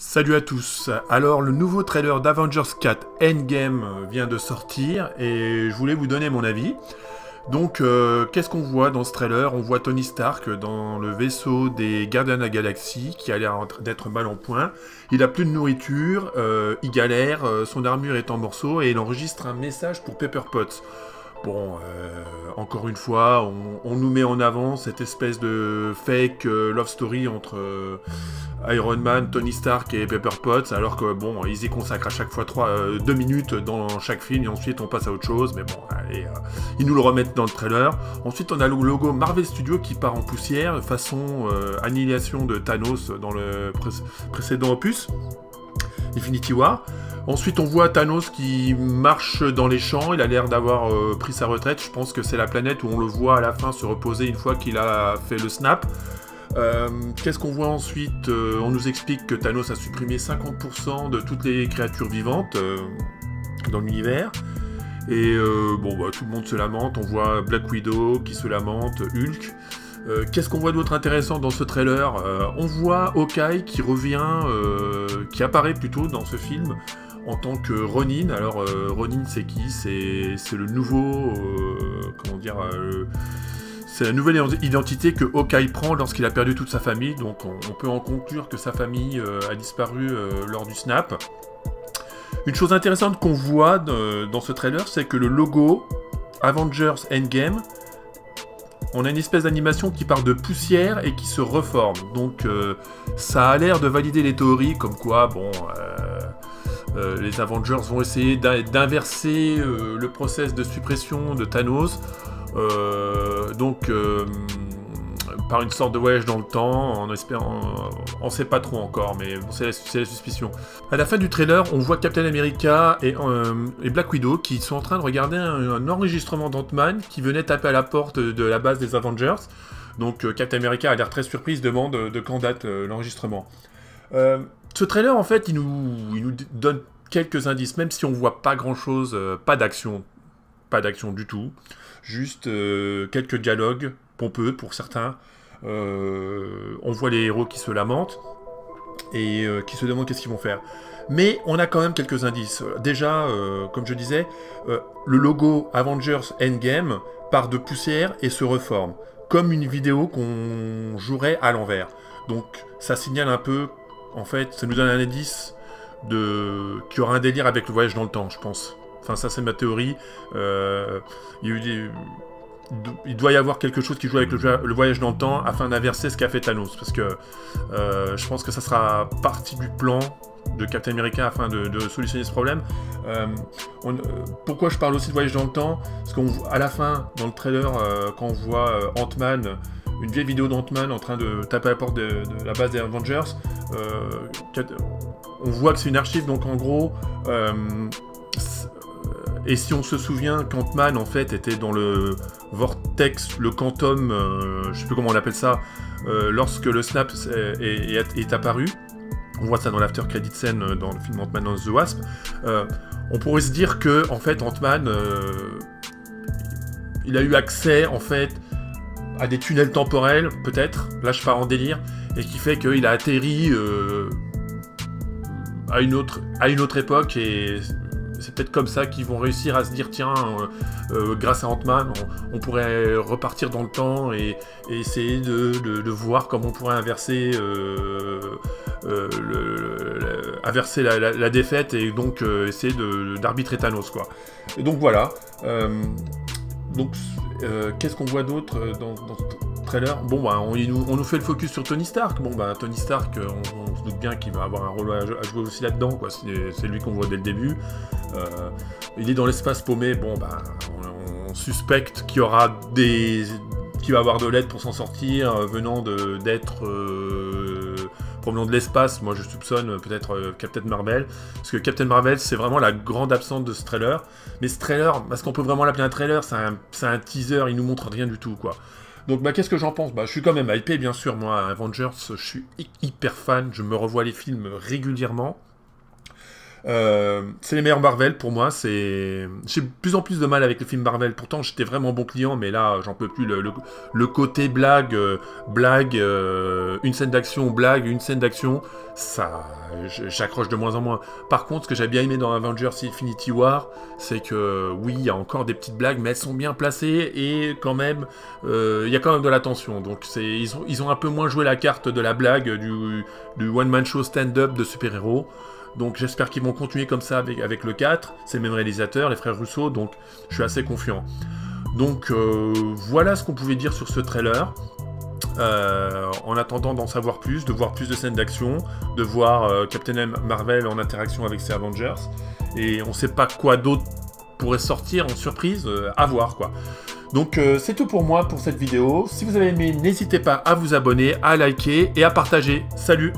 Salut à tous. Alors le nouveau trailer d'Avengers 4 Endgame vient de sortir et je voulais vous donner mon avis. Donc qu'est-ce qu'on voit dans ce trailer? On voit Tony Stark dans le vaisseau des Gardiens de la Galaxie qui a l'air d'être mal en point. Il a plus de nourriture, il galère, son armure est en morceaux et il enregistre un message pour Pepper Potts. Bon, encore une fois, on nous met en avant cette espèce de fake love story entre Iron Man, Tony Stark et Pepper Potts, alors que bon, ils y consacrent à chaque fois 2 minutes dans chaque film et ensuite on passe à autre chose, mais bon, allez, ils nous le remettent dans le trailer. Ensuite, on a le logo Marvel Studios qui part en poussière, façon annihilation de Thanos dans le précédent opus, Infinity War. Ensuite, on voit Thanos qui marche dans les champs, il a l'air d'avoir pris sa retraite, je pense que c'est la planète où on le voit à la fin se reposer une fois qu'il a fait le snap. Qu'est-ce qu'on voit ensuite? On nous explique que Thanos a supprimé 50% de toutes les créatures vivantes dans l'univers. Et bon, bah, tout le monde se lamente, on voit Black Widow qui se lamente, Hulk. Qu'est-ce qu'on voit d'autre intéressant dans ce trailer? On voit Hawkeye qui revient, qui apparaît plutôt dans ce film en tant que Ronin. Alors Ronin c'est qui? C'est le nouveau, comment dire, c'est la nouvelle identité que Hawkeye prend lorsqu'il a perdu toute sa famille. Donc on peut en conclure que sa famille a disparu lors du snap. Une chose intéressante qu'on voit dans ce trailer, c'est que le logo Avengers Endgame, on a une espèce d'animation qui part de poussière et qui se reforme. Donc ça a l'air de valider les théories comme quoi, bon, les Avengers vont essayer d'inverser le process de suppression de Thanos. Donc par une sorte de voyage dans le temps, en espérant, on sait pas trop encore, mais bon, c'est la suspicion. À la fin du trailer, on voit Captain America et Black Widow qui sont en train de regarder un enregistrement d'Ant-Man qui venait taper à la porte de la base des Avengers. Donc Captain America a l'air très surpris, se demande de quand date l'enregistrement. Ce trailer, en fait, il nous donne quelques indices, même si on voit pas grand-chose, pas d'action du tout, juste quelques dialogues pompeux pour certains. On voit les héros qui se lamentent et qui se demandent qu'est-ce qu'ils vont faire. Mais on a quand même quelques indices. Déjà, comme je disais, le logo Avengers Endgame part de poussière et se reforme, comme une vidéo qu'on jouerait à l'envers. Donc ça signale un peu, en fait, ça nous donne un indice qu'il y aura un délire avec le voyage dans le temps, je pense. Enfin, ça c'est ma théorie. Il doit y avoir quelque chose qui joue avec le voyage dans le temps afin d'inverser ce qu'a fait Thanos. Parce que je pense que ça sera partie du plan de Captain America afin de solutionner ce problème. Pourquoi je parle aussi de voyage dans le temps? Parce qu'à la fin, dans le trailer, quand on voit Ant-Man, une vieille vidéo d'Ant-Man en train de taper à la porte de la base des Avengers, on voit que c'est une archive, donc en gros... et si on se souvient qu'Ant-Man en fait était dans le vortex, le quantum, je sais plus comment on appelle ça, lorsque le snap est apparu, on voit ça dans l'after credit scene dans le film Ant-Man and the Wasp, on pourrait se dire que en fait Ant-Man il a eu accès en fait à des tunnels temporels, peut-être, là je pars en délire, et qui fait qu'il a atterri à une autre époque, et c'est peut-être comme ça qu'ils vont réussir à se dire, tiens, grâce à Ant-Man, on pourrait repartir dans le temps et essayer de voir comment on pourrait inverser, inverser la défaite et donc essayer d'arbitrer Thanos, quoi. Et donc voilà. Qu'est-ce qu'on voit d'autre dans ce trailer? Bon, bah, on nous fait le focus sur Tony Stark. Bon, bah, Tony Stark, on se doute bien qu'il va avoir un rôle à jouer aussi là-dedans, quoi. C'est lui qu'on voit dès le début. Il est dans l'espace paumé. Bon, bah, on suspecte qu'il y aura qu'il va avoir de l'aide pour s'en sortir, venant d'être provenant de l'espace. Moi, je soupçonne peut-être Captain Marvel, parce que Captain Marvel, c'est vraiment la grande absente de ce trailer. Mais ce trailer, est-ce qu'on peut vraiment l'appeler un trailer? C'est un teaser, il nous montre rien du tout, quoi. Donc, bah, qu'est-ce que j'en pense? Bah, je suis quand même hypé, bien sûr. Moi, Avengers, je suis hyper fan. Je me revois les films régulièrement. C'est les meilleurs Marvel pour moi. J'ai de plus en plus de mal avec les films Marvel. Pourtant, j'étais vraiment bon client, mais là, j'en peux plus. Le côté blague, une scène d'action, blague, une scène d'action, ça, j'accroche de moins en moins. Par contre, ce que j'ai bien aimé dans Avengers Infinity War, c'est que oui, il y a encore des petites blagues, mais elles sont bien placées et quand même, il y a quand même de la tension. Donc, ils ont un peu moins joué la carte de la blague du one-man show stand-up de super-héros. Donc j'espère qu'ils vont continuer comme ça avec le 4, c'est le même réalisateur, les frères Russo, donc je suis assez confiant. Donc voilà ce qu'on pouvait dire sur ce trailer. En attendant d'en savoir plus, de voir plus de scènes d'action, de voir Captain Marvel en interaction avec ses Avengers, et on sait pas quoi d'autre pourrait sortir en surprise, à voir quoi. Donc c'est tout pour moi pour cette vidéo. Si vous avez aimé, n'hésitez pas à vous abonner, à liker et à partager. Salut!